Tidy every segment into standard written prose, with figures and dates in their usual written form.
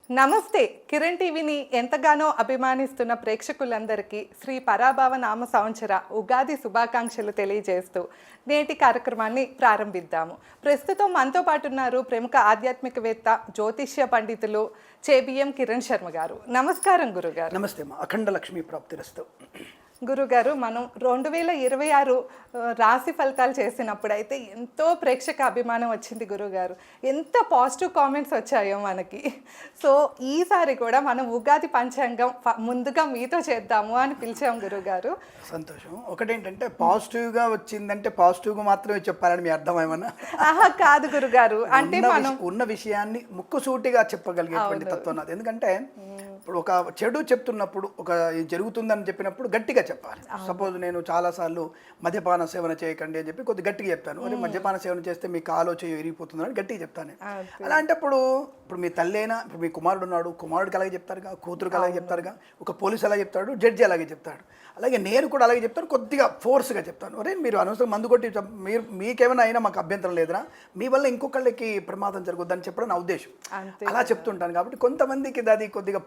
నమస్తే. కిరణ్ టీవీని ఎంతగానో అభిమానిస్తున్న ప్రేక్షకులందరికీ శ్రీ పరాభవ నామ సంవత్సర ఉగాది శుభాకాంక్షలు తెలియజేస్తూ నేటి కార్యక్రమాన్ని ప్రారంభిద్దాము. ప్రస్తుతం మనతో పాటు ఉన్నారు ప్రముఖ ఆధ్యాత్మికవేత్త, జ్యోతిష్య పండితులు చేబిఎం కిరణ్ శర్మ గారు. నమస్కారం గురుగారు. నమస్తే అమ్మా. అఖండ లక్ష్మీ ప్రాప్తిరస్తు. గురుగారు, మనం 2026 రాశి ఫలితాలు చేసినప్పుడు అయితే ఎంతో ప్రేక్షక అభిమానం వచ్చింది గురుగారు. ఎంత పాజిటివ్ కామెంట్స్ వచ్చాయో మనకి. సో ఈసారి కూడా మనం ఉగాది పంచాంగం ముందుగా మీతో చేద్దాము అని పిలిచాం గురుగారు. సంతోషం. ఒకటేంటంటే పాజిటివ్గా వచ్చిందంటే పాజిటివ్గా మాత్రమే చెప్పాలని మీ అర్థం ఏమన్నా? కాదు గురుగారు, అంటే మనం ఉన్న విషయాన్ని ముక్కుసూటిగా చెప్పగలిగేటువంటి తత్వం నాది. ఎందుకంటే ఇప్పుడు ఒక చెడు చెప్తున్నప్పుడు, ఒక జరుగుతుందని చెప్పినప్పుడు గట్టిగా చెప్పాలి. సపోజ్ నేను చాలాసార్లు మద్యపాన సేవన చేయకండి అని చెప్పి కొద్ది గట్టిగా చెప్తాను. అంటే మద్యపాన సేవన చేస్తే మీ కాలో చేయి విరిగిపోతుందని గట్టిగా చెప్తాను. అలాంటప్పుడు ఇప్పుడు మీ తల్లి అయినా, ఇప్పుడు మీ కుమారుడు ఉన్నాడు, కుమారుడికి అలాగే చెప్తారుగా, కూతురుకి అలాగే చెప్తారుగా, ఒక పోలీసు అలాగే చెప్తాడు, జడ్జి అలాగే చెప్తాడు. అలాగే నేను కూడా అలాగే చెప్తాను, కొద్దిగా ఫోర్స్గా చెప్తాను. అరే మీరు అనవసరం మందు కొట్టి మీరు మీకేమైనా అయినా మాకు అభ్యంతరం లేదురా, మీ వల్ల ఇంకొకళ్ళకి ప్రమాదం జరుగుద్దని చెప్పడం నా ఉద్దేశం. అలా చెప్తుంటాను. కాబట్టి కొంతమందికి అది కొద్దిగా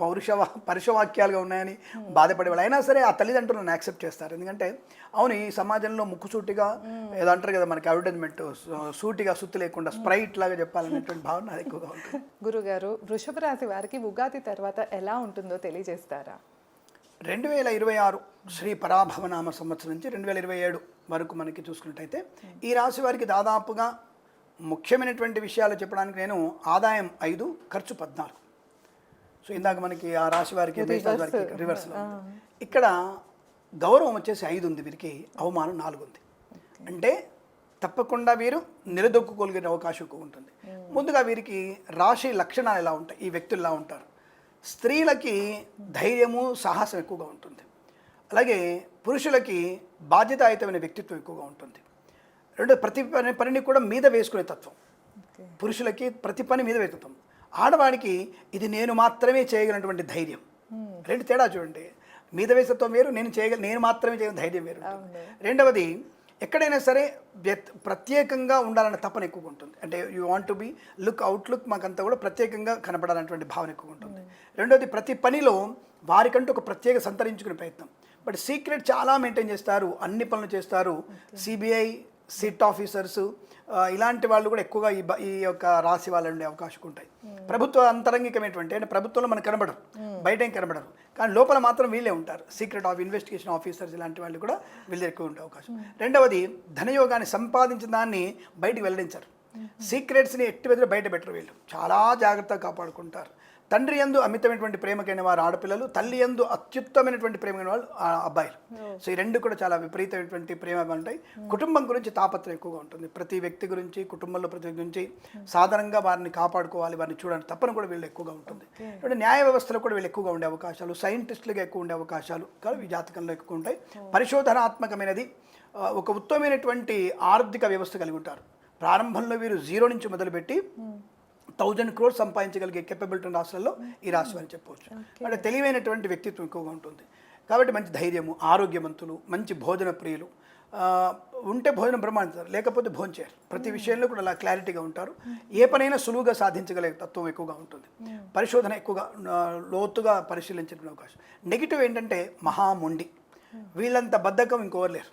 పరుషవాక్యాలుగా ఉన్నాయని బాధపడేవాళ్ళు అయినా సరే ఆ తల్లిదండ్రులను యాక్సెప్ట్ చేస్తారు. ఎందుకంటే అవును, ఈ సమాజంలో ముక్కుసూటిగా ఏదో అంటారు కదా మనకి అడ్వర్టైజ్మెంట్, సూటిగా సుత్తి లేకుండా స్ప్రైట్ లాగా చెప్పాలనేటువంటి భావన అది ఎక్కువగా ఉంటుంది. గురుగారు, వృషభ రాశి వారికి ఉగాది తర్వాత ఎలా ఉంటుందో తెలియజేస్తారా? 2026 శ్రీ పరాభవనామ సంవత్సరం నుంచి 2027 వరకు మనకి చూసుకున్నట్టయితే ఈ రాశి వారికి దాదాపుగా ముఖ్యమైనటువంటి విషయాలు చెప్పడానికి నేను ఆదాయం 5, ఖర్చు 14. సో ఇందాక మనకి ఆ రాశి వారికి రివర్స్లో ఇక్కడ గౌరవం వచ్చేసి 5 ఉంది, వీరికి అవమానం 4 ఉంది. అంటే తప్పకుండా వీరు నిలదొక్కుకోగలిగే అవకాశం ఎక్కువ ఉంటుంది. ముందుగా వీరికి రాశి లక్షణాలు ఎలా ఉంటాయి, ఈ వ్యక్తులు ఎలా ఉంటారు. స్త్రీలకి ధైర్యము, సాహసం ఎక్కువగా ఉంటుంది. అలాగే పురుషులకి బాధ్యతాయుతమైన వ్యక్తిత్వం ఎక్కువగా ఉంటుంది. రెండో ప్రతి పనిని కూడా మీద వేసుకునే తత్వం. పురుషులకి ప్రతి పని మీద వేసుకుంటాం. ఆడవాడికి ఇది నేను మాత్రమే చేయగలిగినటువంటి ధైర్యం. రెండు తేడా చూడండి. మీద వేసత్వం వేరు, నేను మాత్రమే చేయగలిగిన ధైర్యం వేరు. రెండవది ఎక్కడైనా సరే ప్రత్యేకంగా ఉండాలన్న తపన ఎక్కువగా ఉంటుంది. అంటే you want to be outlook మాకంతా కూడా ప్రత్యేకంగా కనపడాలన్నటువంటి భావన ఎక్కువగా ఉంటుంది. రెండవది ప్రతి పనిలో వారికంటూ ఒక ప్రత్యేక సంతరించుకునే ప్రయత్నం. బట్ సీక్రెట్ చాలా మెయింటైన్ చేస్తారు, అన్ని పనులు చేస్తారు. సిబిఐ, సిట్ ఆఫీసర్స్ ఇలాంటి వాళ్ళు కూడా ఎక్కువగా ఈ యొక్క రాశి వాళ్ళు ఉండే అవకాశం ఉంటాయి. ప్రభుత్వ అంతరంగికమైనటువంటి, అంటే ప్రభుత్వంలో మనకు కనబడరు, బయట ఏం కనబడరు, కానీ లోపల మాత్రం వీళ్ళే ఉంటారు. సీక్రెట్ ఇన్వెస్టిగేషన్ ఆఫీసర్స్ ఇలాంటి వాళ్ళు కూడా వీళ్ళే ఎక్కువ ఉండే అవకాశం. రెండవది ధనయోగాన్ని సంపాదించిన దాన్ని బయటికి వెల్లడించారు. సీక్రెట్స్ని ఎట్టి వెదరు బయట పెట్టరు. వీళ్ళు చాలా జాగ్రత్తగా కాపాడుకుంటారు. తండ్రి యందు అమితమైనటువంటి ప్రేమకైన వారు ఆడపిల్లలు, తల్లి యందు అత్యుత్తమైనటువంటి ప్రేమైన వాళ్ళు అబ్బాయిలు. సో ఈ రెండు కూడా చాలా విపరీతమైనటువంటి ప్రేమ ఉంటాయి. కుటుంబం గురించి తాపత్రయం ఎక్కువగా ఉంటుంది. ప్రతి వ్యక్తి గురించి, కుటుంబంలో ప్రతి వ్యక్తి గురించి సాధారణంగా వారిని కాపాడుకోవాలి, వారిని చూడాలని తప్పన కూడా వీళ్ళు ఎక్కువగా ఉంటుంది. అంటే న్యాయ వ్యవస్థలో కూడా వీళ్ళు ఎక్కువగా ఉండే అవకాశాలు, సైంటిస్టులుగా ఎక్కువ ఉండే అవకాశాలు ఈ జాతకంలో ఎక్కువ ఉంటాయి. పరిశోధనాత్మకమైనది, ఒక ఉత్తమమైనటువంటి ఆర్థిక వ్యవస్థ కలిగి ఉంటారు. ప్రారంభంలో వీరు 0 నుంచి మొదలుపెట్టి 1000 crores సంపాదించగలిగే కెపబిలిటీ ఉన్న రాష్ట్రాల్లో ఈ రాశి అని చెప్పవచ్చు. అంటే తెలివైనటువంటి వ్యక్తిత్వం ఎక్కువగా ఉంటుంది. కాబట్టి మంచి ధైర్యము, ఆరోగ్యవంతులు, మంచి భోజన ప్రియులు. ఉంటే భోజనం బ్రహ్మాండారు, లేకపోతే భోజనం చేయరు. ప్రతి విషయంలో కూడా అలా క్లారిటీగా ఉంటారు. ఏ పనైనా సులువుగా సాధించగలిగే తత్వం ఎక్కువగా ఉంటుంది. పరిశోధన ఎక్కువగా లోతుగా పరిశీలించే అవకాశం. నెగిటివ్ ఏంటంటే మహామొండి. వీళ్ళంత బద్ధకం ఇంకోవరు లేరు.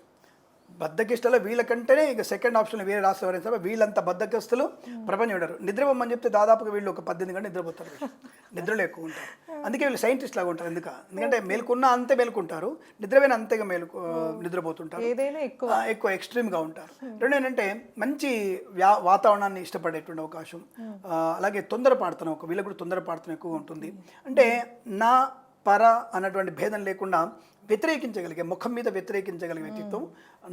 బద్దకిస్తులు వీళ్ళకంటేనే ఇక సెకండ్ ఆప్షన్ వేరే రాష్ట్రం ఎవరైనా సరే వీళ్ళంత బద్దకిస్తులు ప్రపంచం ఉండరు. నిద్రపోమని చెప్తే దాదాపుగా వీళ్ళు ఒక 18 గంటలు నిద్రపోతారు. నిద్రలో ఎక్కువ ఉంటారు. అందుకే వీళ్ళు సైంటిస్ట్ లాగా ఉంటారు. ఎందుకంటే మేలుకున్నా అంతే మేలుకుంటారు, నిద్రపోయిన అంతేగా నిద్రపోతుంటారు, ఎక్కువ ఎక్స్ట్రీమ్గా ఉంటారు. రెండు ఏంటంటే మంచి వాతావరణాన్ని ఇష్టపడేటువంటి అవకాశం. అలాగే తొందరపాడుతున్న వీళ్ళకి కూడా తొందరపాడుతున్న ఎక్కువగా ఉంటుంది. అంటే నా పర అన్నటువంటి భేదం లేకుండా వ్యతిరేకించగలిగే, ముఖం మీద వ్యతిరేకించగలిగే వ్యక్తిత్వం,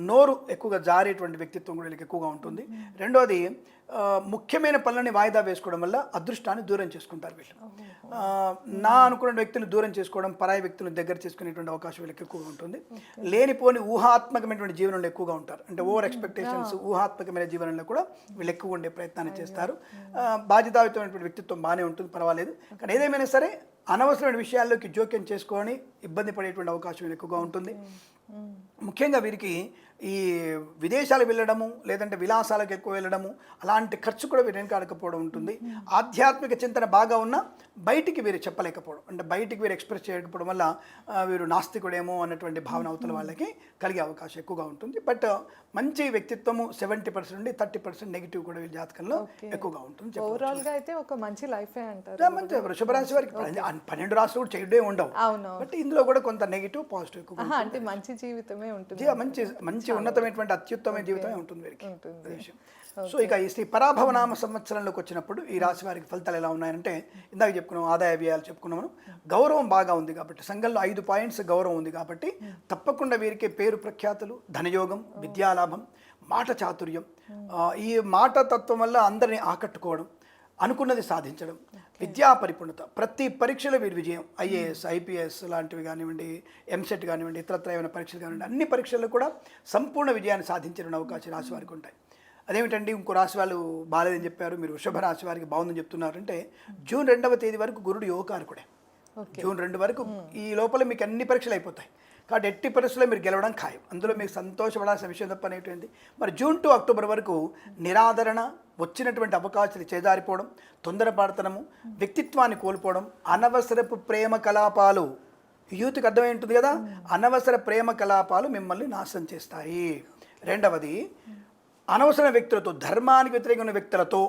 నోరు ఎక్కువగా జారేటువంటి వ్యక్తిత్వం కూడా వీళ్ళకి ఎక్కువగా ఉంటుంది. రెండోది ముఖ్యమైన పనులని వాయిదా వేసుకోవడం వల్ల అదృష్టాన్ని దూరం చేసుకుంటారు వీళ్ళు. నా అనుకున్న వ్యక్తులు దూరం చేసుకోవడం, పరాయి వ్యక్తులను దగ్గర చేసుకునేటువంటి అవకాశం వీళ్ళకి ఎక్కువగా ఉంటుంది. లేనిపోని ఊహాత్మకమైనటువంటి జీవనంలో ఎక్కువగా ఉంటారు. అంటే ఓవర్ ఎక్స్పెక్టేషన్స్, ఊహాత్మకమైన జీవనంలో కూడా వీళ్ళు ఎక్కువ ఉండే ప్రయత్నాన్ని చేస్తారు. బాధ్యతాయుతమైనటువంటి వ్యక్తిత్వం బాగానే ఉంటుంది, పర్వాలేదు. కానీ ఏదేమైనా సరే అనవసరమైన విషయాల్లోకి జోక్యం చేసుకొని ఇబ్బంది పడేటువంటి అవకాశం ఎక్కువగా ఉంటుంది. ముఖ్యంగా వీరికి ఈ విదేశాలు వెళ్ళడము లేదంటే విలాసాలకు ఎక్కువ వెళ్ళడము అలాంటి ఖర్చు కూడా వీరు వెనకాడకపోవడం ఉంటుంది. ఆధ్యాత్మిక చింతన బాగా ఉన్నా బయటికి వీరు చెప్పలేకపోవడం, అంటే బయటికి వీరు ఎక్స్ప్రెస్ చేయకపోవడం వల్ల వీరు నాస్తికుడేమో అన్నటువంటి భావన అవతల వాళ్ళకి కలిగే అవకాశం ఎక్కువగా ఉంటుంది. బట్ మంచి వ్యక్తిత్వము 70% నుండి 30% నెగిటివ్ కూడా వీళ్ళ జాతకంలో ఎక్కువగా ఉంటుంది. ఓవరాల్ గా అయితే ఒక మంచి లైఫే అంటారు. మంచి వృషభ రాశి వారికి 12 రాశులు కూడా చేయడే ఉండవు, బట్ ఇందులో కూడా కొంత నెగిటివ్ పాజిటివ్ ఎక్కువ, అంటే మంచి జీవితమే ఉంటుంది, మంచి ఉన్నతమైనటువంటి అత్యుత్తమైన జీవితమే ఉంటుంది వీరికి. సో ఇక ఈ శ్రీ పరాభవనామ సంవత్సరంలోకి వచ్చినప్పుడు ఈ రాశి వారికి ఫలితాలు ఎలా ఉన్నాయంటే, ఇందాక చెప్పుకున్నాం ఆదాయ వ్యయాలు చెప్పుకున్నాము. గౌరవం బాగా ఉంది కాబట్టి సంఘంలో 5 పాయింట్స్ గౌరవం ఉంది కాబట్టి తప్పకుండా వీరికి పేరు ప్రఖ్యాతులు, ధనయోగం, విద్యాలాభం, మాట చాతుర్యం, ఈ మాట తత్వం వల్ల అందరినీ ఆకట్టుకోవడం, అనుకున్నది సాధించడం, విద్యా పరిపూర్ణత, ప్రతి పరీక్షలో వీరి విజయం, ఐఏఎస్ ఐపీఎస్ లాంటివి కానివ్వండి, ఎంసెట్ కానివ్వండి, ఇతరత్ర ఏమైనా పరీక్షలు కానివ్వండి, అన్ని పరీక్షల్లో కూడా సంపూర్ణ విజయాన్ని సాధించిన అవకాశం రాశి వారికి ఉంటాయి. అదేమిటండి ఇంకో రాశి వాళ్ళు బాగాలేదని చెప్పారు, మీరు వృషభ రాశి వారికి బాగుందని చెప్తున్నారంటే, జూన్ 2వ తేదీ వరకు గురుడు యోగకారకుడే. జూన్ 2 వరకు ఈ లోపల మీకు అన్ని పరీక్షలు అయిపోతాయి కాబట్టి ఎట్టి పరిస్థితుల్లో మీరు గెలవడం ఖాయం. అందులో మీకు సంతోషపడాల్సిన విషయం తప్ప అనేటువంటి మరి జూన్ టు అక్టోబర్ వరకు నిరాదరణ, వచ్చినటువంటి అవకాశాలు చేజారిపోవడం, తొందరపాడుతనము, వ్యక్తిత్వాన్ని కోల్పోవడం, అనవసరపు ప్రేమ కలాపాలు, యూత్కి అర్థమై ఉంటుంది కదా, అనవసర ప్రేమ కలాపాలు మిమ్మల్ని నాశనం చేస్తాయి. రెండవది, అనవసర వ్యక్తులతో, ధర్మానికి వ్యతిరేకమైన వ్యక్తులతో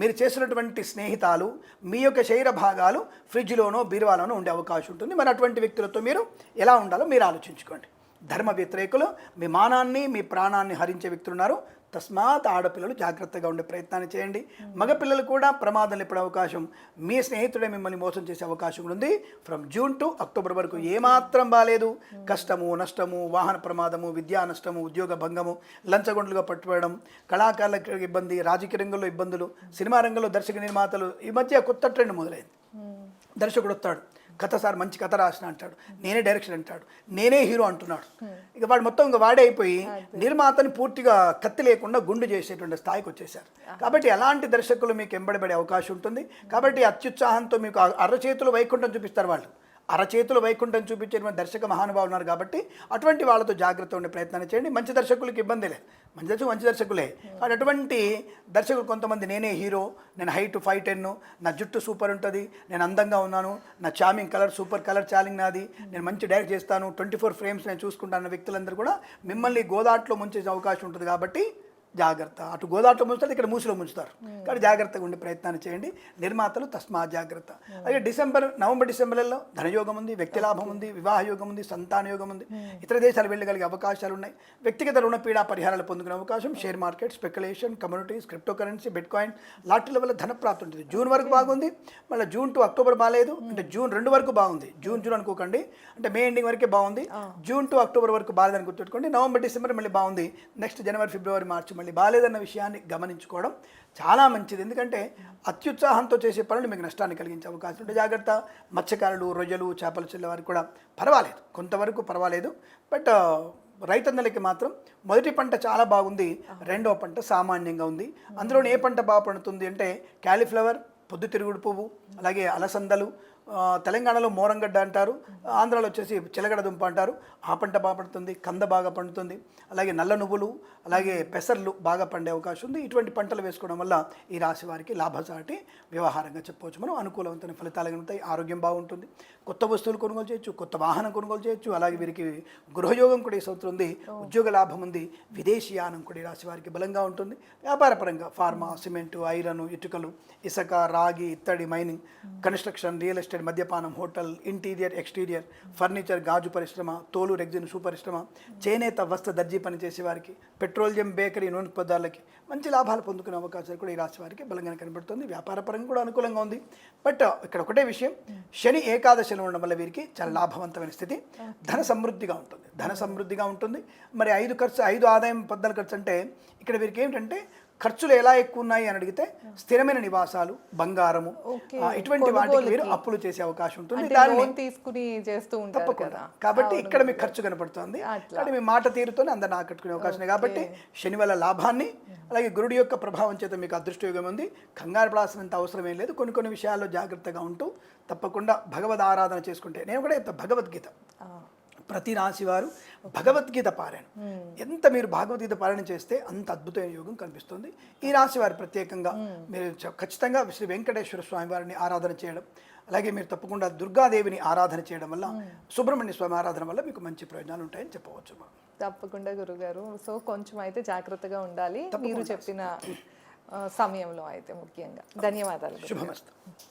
మీరు చేసినటువంటి స్నేహితాలు మీ యొక్క శరీర భాగాలు ఫ్రిడ్జ్లోనో బీరువాలోనో ఉండే అవకాశం ఉంటుంది. మరి అటువంటి వ్యక్తులతో మీరు ఎలా ఉండాలో మీరు ఆలోచించుకోండి. ధర్మ వ్యతిరేకులు, మీ మానాన్ని మీ ప్రాణాన్ని హరించే వ్యక్తులు ఉన్నారు. తస్మాత్ ఆడపిల్లలు జాగ్రత్తగా ఉండే ప్రయత్నాన్ని చేయండి. మగపిల్లలు కూడా ప్రమాదంలో పడే అవకాశం, మీ స్నేహితుడే మిమ్మల్ని మోసం చేసే అవకాశం ఉంది. ఫ్రమ్ జూన్ టు అక్టోబర్ వరకు ఏమాత్రం బాలేదు. కష్టము, నష్టము, వాహన ప్రమాదము, విద్యా నష్టము, ఉద్యోగ భంగము, లంచగొండలుగా పట్టుకోవడం, కళాకారులకు ఇబ్బంది, రాజకీయ రంగంలో ఇబ్బందులు, సినిమా రంగంలో దర్శక నిర్మాతలు, ఈ మధ్య కొత్త ట్రెండ్ మొదలైంది. దర్శకుడు వస్తాడు, కథ సార్ మంచి కథ రాసిన అంటాడు, నేనే డైరెక్షన్ అంటాడు, నేనే హీరో అంటున్నాడు. ఇక వాడు మొత్తం ఇంకా వాడే అయిపోయి నిర్మాతని పూర్తిగా కత్తి లేకుండా గుండు చేసేటువంటి స్థాయికి వచ్చేసారు. కాబట్టి ఎలాంటి దర్శకులు మీకు ఎంబడబడే అవకాశం ఉంటుంది. కాబట్టి అత్యుత్సాహంతో మీకు అరచేతులు వైకుంఠం చూపిస్తారు వాళ్ళు, అరచేతులు వైకుంఠం చూపించేటువంటి దర్శక మహానుభావులు ఉన్నారు. కాబట్టి అటువంటి వాళ్ళతో జాగ్రత్త ఉండే ప్రయత్నాన్ని చేయండి. మంచి దర్శకులకి ఇబ్బంది లేదు, మంచి దర్శకులే. కానీ అటువంటి దర్శకులు కొంతమంది, నేనే హీరో, నేను హైట్ 5'10", నా జుట్టు సూపర్ ఉంటుంది, నేను అందంగా ఉన్నాను, నా చామింగ్ కలర్ సూపర్ కలర్ చాలింగ్ నాది, నేను మంచి డైరెక్ట్ చేస్తాను, 24 ఫ్రేమ్స్ నేను చూసుకుంటాను వ్యక్తులందరూ కూడా మిమ్మల్ని గోదాట్లో ముంచేసే అవకాశం ఉంటుంది. కాబట్టి జాగ్రత్త. అటు గోదాట్లో ముంచుతారు, ఇక్కడ మూసిలో ముంచుతారు. కానీ జాగ్రత్తగా ఉండే ప్రయత్నాన్ని చేయండి. నిర్మాతలు తస్మా జాగ్రత్త. అలాగే నవంబర్ డిసెంబర్లలో ధనయోగం ఉంది, వ్యక్తి లాభం ఉంది, వివాహ యోగం ఉంది, సంతాన యోగం ఉంది, ఇతర దేశాలు వెళ్ళగలిగే అవకాశాలు ఉన్నాయి. వ్యక్తిగత రుణ పీడా పరిహారాలు పొందుకునే అవకాశం, share market, speculation, communities, crypto currency, bitcoin, లాటరీల వల్ల ధనప్రాప్తి ఉంటుంది. జూన్ వరకు బాగుంది, మళ్ళీ జూన్ టు అక్టోబర్ బాగాలేదు, అంటే జూన్ 2 వరకు బాగుంది. జూన్ అనుకోకండి, అంటే మే ఎండింగ్ వరకే బాగుంది. జూన్ టు అక్టోబర్ వరకు బాగాలేదని గుర్తుపెట్టుకోండి. నవంబర్ డిసెంబర్ మళ్ళీ బాగుంది. నెక్స్ట్ జనవరి ఫిబ్రవరి మార్చి మళ్ళీ బాగాలేదన్న విషయాన్ని గమనించుకోవడం చాలా మంచిది. ఎందుకంటే అత్యుత్సాహంతో చేసే పనులు మీకు నష్టాన్ని కలిగించే అవకాశం ఉంటే జాగ్రత్త. మత్స్యకారులు, రొయ్యలు, చేపలు చెల్లె వారికి కూడా పర్వాలేదు, కొంతవరకు పర్వాలేదు. బట్ రైతన్నలకి మాత్రం మొదటి పంట చాలా బాగుంది, రెండవ పంట సామాన్యంగా ఉంది. అందులో ఏ పంట బాగా పండుతుంది అంటే క్యాలీఫ్లవర్, పొద్దుతిరుగుడు పువ్వు, అలాగే అలసందలు, తెలంగాణలో మోరంగడ్డ అంటారు, ఆంధ్రాలో వచ్చేసి చిలగడ దుంప అంటారు. ఆ పంట బాగా పండుతుంది. కంద బాగా పండుతుంది. అలాగే నల్ల నువ్వులు, అలాగే పెసర్లు బాగా పండే అవకాశం ఉంది. ఇటువంటి పంటలు వేసుకోవడం వల్ల ఈ రాశి వారికి లాభసాటి వ్యవహారంగా చెప్పవచ్చు. మనం అనుకూలవంతమైన ఫలితాలు ఉంటాయి. ఆరోగ్యం బాగుంటుంది. కొత్త వస్తువులు కొనుగోలు చేయొచ్చు, కొత్త వాహనం కొనుగోలు చేయొచ్చు. అలాగే వీరికి గృహయోగం కూడా ఈ సంవత్సరం ఉంది, ఉద్యోగ లాభం ఉంది, విదేశీయానం కూడా ఈ రాశి వారికి బలంగా ఉంటుంది. వ్యాపారపరంగా ఫార్మా, సిమెంటు, ఐరన్, ఇటుకలు, ఇసుక, రాగి, ఇత్తడి, మైనింగ్, కన్స్ట్రక్షన్, రియల్ ఎస్టేట్, మద్యపానం, హోటల్, ఇంటీరియర్, ఎక్స్టీరియర్, ఫర్నిచర్, గాజు పరిశ్రమ, తోలు, రెగ్జిన్, షూ పరిశ్రమ, చేనేత, వస్త్ర, దర్జీ పనిచేసే వారికి, పెట్రోలియం, బేకరీ, నూనె పదార్థాలకి మంచి లాభాలు పొందుకునే అవకాశాలు కూడా ఈ రాశి వారికి బలంగా కనబడుతుంది. వ్యాపారపరంగా కూడా అనుకూలంగా ఉంది. బట్ ఇక్కడ ఒకటే విషయం, శని ఏకాదశిలో ఉండడం వల్ల వీరికి చాలా లాభవంతమైన స్థితి, ధన సమృద్ధిగా ఉంటుంది. మరి 5 ఆదాయం 14 ఖర్చు అంటే ఇక్కడ వీరికి ఏమిటంటే ఖర్చులు ఎలా ఎక్కువ ఉన్నాయి అని అడిగితే స్థిరమైన నివాసాలు, బంగారము, ఇటువంటి వాటికి మీరు అప్పులు చేసే అవకాశం ఉంటుంది. దాన్ని తీసుకుని చేస్తూ ఉంటారు తప్పకుండా. కాబట్టి ఇక్కడ మీకు ఖర్చు కనపడుతుంది. కాబట్టి మీ మాట తీరుతోనే అందరిని ఆకట్టుకునే అవకాశం ఉంది. కాబట్టి శని వల్ల లాభాన్ని, అలాగే గురుడి యొక్క ప్రభావం చేత మీకు అదృష్టయోగం ఉంది. కంగారు పడాల్సినంత అవసరం ఏం లేదు. కొన్ని విషయాల్లో జాగ్రత్తగా ఉంటూ తప్పకుండా భగవద్ ఆరాధన చేసుకుంటే, నేను కూడా భగవద్గీత ప్రతి రాశి వారు భగవద్గీత పారాయణ ఎంత మీరు భగవద్గీత పారాయణ చేస్తే అంత అద్భుతమైన యోగం కనిపిస్తుంది. ఈ రాశి వారు ప్రత్యేకంగా మీరు ఖచ్చితంగా శ్రీ వెంకటేశ్వర స్వామి వారిని ఆరాధన చేయడం, అలాగే మీరు తప్పకుండా దుర్గాదేవిని ఆరాధన చేయడం వల్ల, సుబ్రహ్మణ్య స్వామి ఆరాధన వల్ల మీకు మంచి ప్రయోజనాలు ఉంటాయని చెప్పవచ్చు మనం. తప్పకుండా గురుగారు. సో కొంచెం అయితే జాగ్రత్తగా ఉండాలి మీరు చెప్పిన సమయంలో అయితే ముఖ్యంగా. ధన్యవాదాలు. శుభమస్తు.